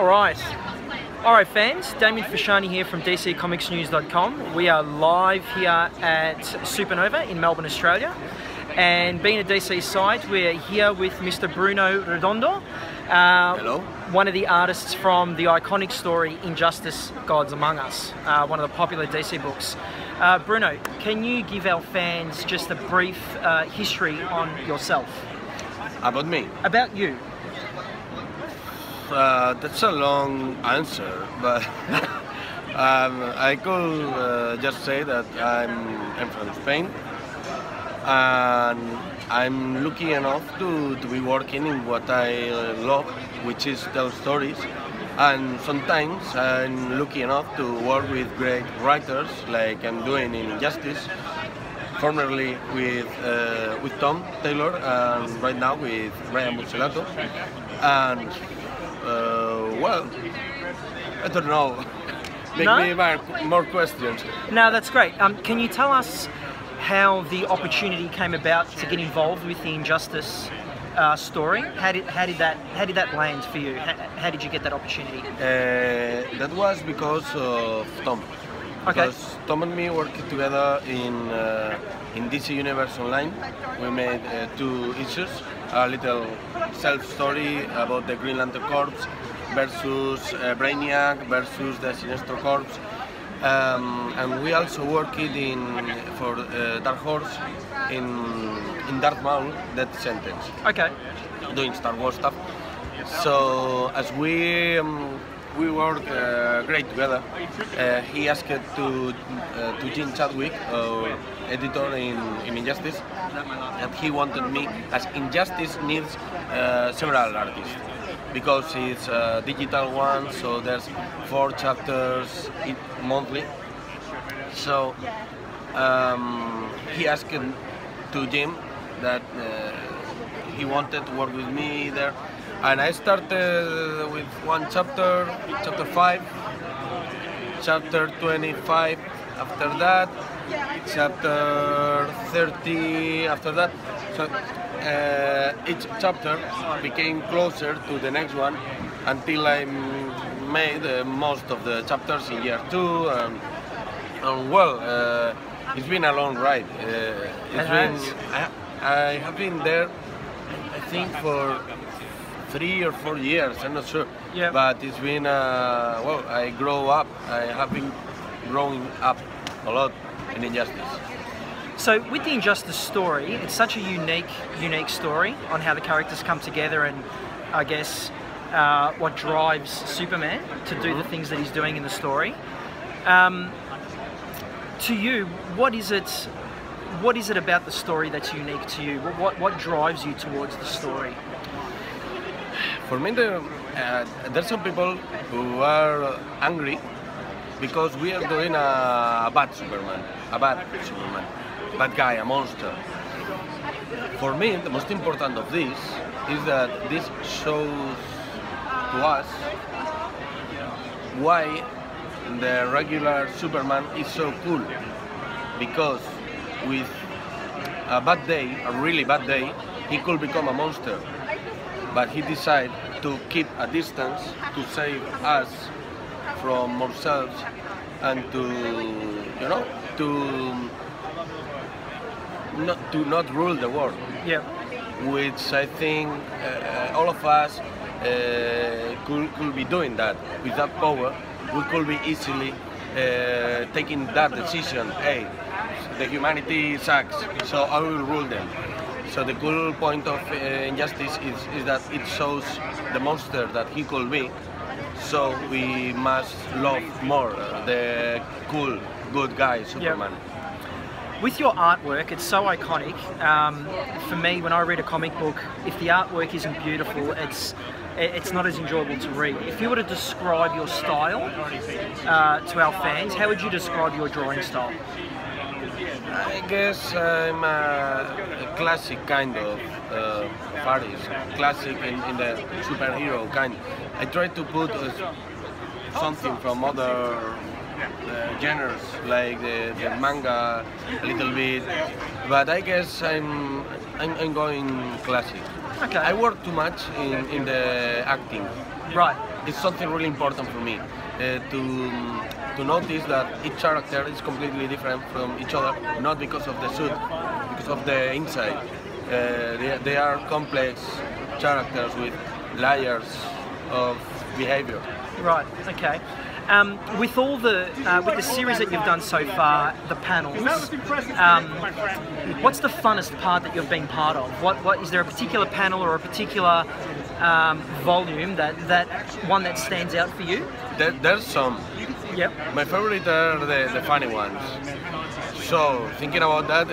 Alright fans, Damien Fashani here from DCComicsNews.com. We are live here at Supernova in Melbourne, Australia. And being a DC site, we're here with Mr. Bruno Redondo. Hello. One of the artists from the iconic story Injustice, Gods Among Us, one of the popular DC books. Bruno, can you give our fans just a brief history on yourself? About me? About you. That's a long answer, but I could just say that I'm from Spain, and I'm lucky enough to be working in what I love, which is tell stories. And sometimes I'm lucky enough to work with great writers, like I'm doing in Injustice, formerly with Tom Taylor, and right now with Ryan Buccellato. And well, I don't know. Make me more questions. No, that's great. Can you tell us how the opportunity came about to get involved with the Injustice story? How did that land for you? How did you get that opportunity? That was because of Tom. Okay. Because Tom and me worked together in DC Universe Online. We made 2 issues, a little self-story about the Green Lantern Corps versus Brainiac versus the Sinestro Corps. And we also worked for Dark Horse in Darth Maul, Death Sentence. Okay. Doing Star Wars stuff. So as we work great together, he asked to Jim Chadwick, our editor in Injustice, that he wanted me, as Injustice needs several artists, because it's a digital one, so there's 4 chapters monthly. So he asked to Jim that he wanted to work with me there. And I started with 1 chapter, chapter 5, chapter 25 after that, chapter 30 after that. So each chapter became closer to the next one until I made most of the chapters in year 2. And well, it's been a long ride. I have been there, I think, for 3 or 4 years, I'm not sure. Yeah. But it's been, well, I have been growing up a lot in Injustice. So with the Injustice story, it's such a unique story on how the characters come together, and I guess what drives Superman to do the things that he's doing in the story. To you, what is it about the story that's unique to you? What drives you towards the story? For me, there's some people who are angry because we are doing a bad Superman, bad guy, a monster. For me, the most important of this is that this shows to us why the regular Superman is so cool. Because with a bad day, a really bad day, he could become a monster. But he decided to keep a distance to save us from ourselves and to not rule the world. Yeah. Which I think all of us could be doing that. With that power, we could be easily taking that decision. Hey, the humanity sucks, so I will rule them. So the cool point of Injustice is that it shows the monster that he could be. So we must love more the cool, good guy Superman. Yep. With your artwork, it's so iconic. For me, when I read a comic book, if the artwork isn't beautiful, it's not as enjoyable to read. If you were to describe your style to our fans, how would you describe your drawing style? I guess I'm a classic kind of artist, classic in the superhero kind. I try to put something from other genres, like the manga a little bit, but I guess I'm going classic. Okay. I work too much in the acting. Right. it's something really important for me to notice that each character is completely different from each other, not because of the suit, because of the inside. They are complex characters with layers of behavior. Right. Okay. With all with the series that you've done so far, the panels, what's the funnest part that you've been part of? What is there a particular panel or a particular volume that one that stands out for you? There's some. Yep. My favorite are the funny ones. So thinking about that,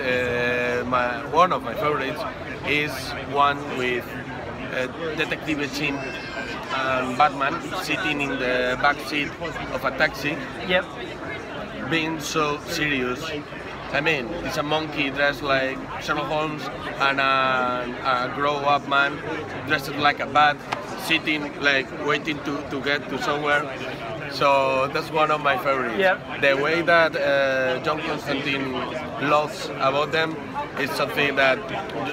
one of my favorites is one with Detective Chin and Batman sitting in the back seat of a taxi. Yep. Being so serious. I mean, it's a monkey dressed like Sherlock Holmes and a grown-up man dressed like a bat, sitting like waiting to get to somewhere. So that's one of my favorites. Yep. The way that John Constantine loves about them is something that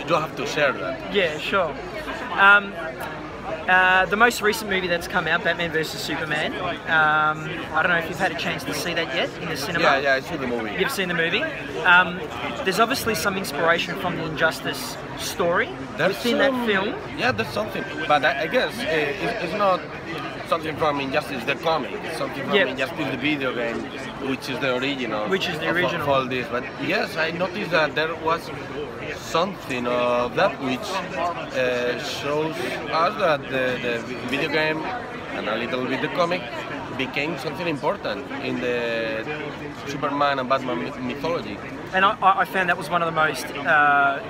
you have to share that. Yeah, sure. The most recent movie that's come out, Batman vs Superman. I don't know if you've had a chance to see that yet in the cinema. Yeah, I see the movie. You've seen the movie. There's obviously some inspiration from the Injustice story within that film. Yeah, there's something, but I guess it's not something from Injustice the comic. It's something from Injustice the video game, which is the original. Which is the original. Of all this. But yes, I noticed that there was something of that which shows us that the video game and a little bit the comic became something important in the Superman and Batman mythology. And I found that was one of the most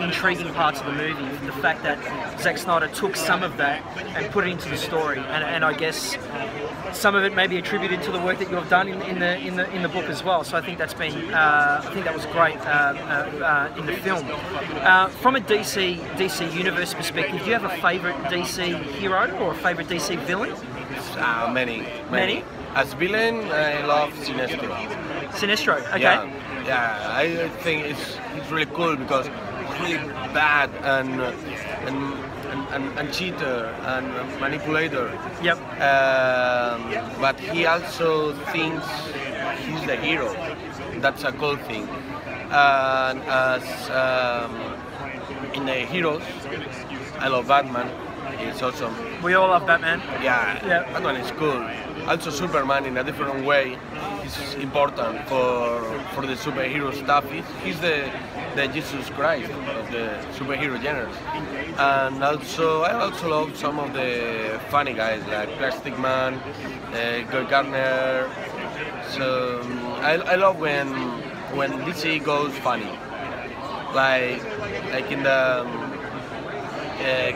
intriguing parts of the movie, the fact that Zack Snyder took some of that and put it into the story, and I guess some of it may be attributed to the work that you've done in the book as well. So I think that's been I think that was great in the film. From a DC universe perspective, do you have a favourite DC hero or a favourite DC villain? Many. As villain, I love Sinestro. Sinestro, okay. Yeah, I think it's really cool because it's really bad and cheater and manipulator. Yep. But he also thinks he's the hero. That's a cool thing. And as in the heroes, I love Batman. It's awesome. We all love Batman. Yeah, yep. Batman is cool. Also Superman in a different way is important for the superhero stuff. He's the Jesus Christ of the superhero genre. And also I also love some of the funny guys like Plastic Man, Guy Gardner. So I love when DC goes funny. Like in the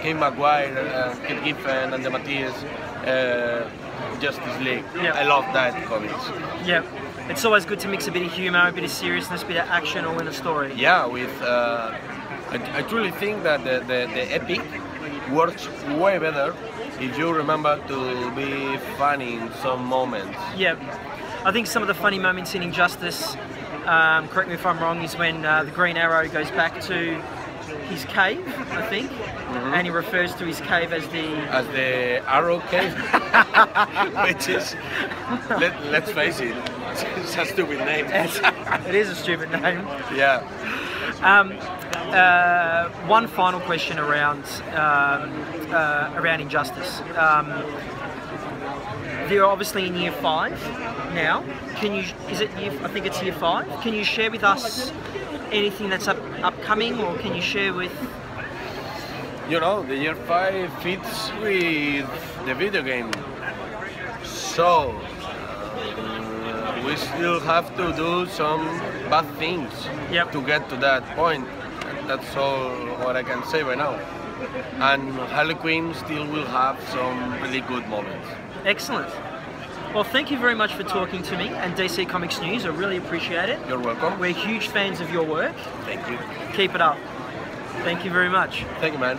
Kevin Maguire, Kit Giffen and the Matthias Justice League. Yep. I love that comics. Yeah, it's always good to mix a bit of humour, a bit of seriousness, a bit of action all in a story. Yeah, with I truly think that the epic works way better if you remember to be funny in some moments. Yeah, I think some of the funny moments in Injustice, correct me if I'm wrong, is when the Green Arrow goes back to his cave, I think, and he refers to his cave as the Arrow Cave, which is, let's face it, it's a stupid name. It is a stupid name. Yeah. One final question around Injustice. You're obviously in year 5 now. I think it's year 5. Can you share with us anything that's upcoming, or can you share with... You know, the year 5 fits with the video game. So, we still have to do some bad things to get to that point. That's all what I can say right now. And Harley Quinn still will have some really good moments. Excellent. Well, thank you very much for talking to me and DC Comics News. I really appreciate it. You're welcome. We're huge fans of your work. Thank you. Keep it up. Thank you very much. Thank you, man.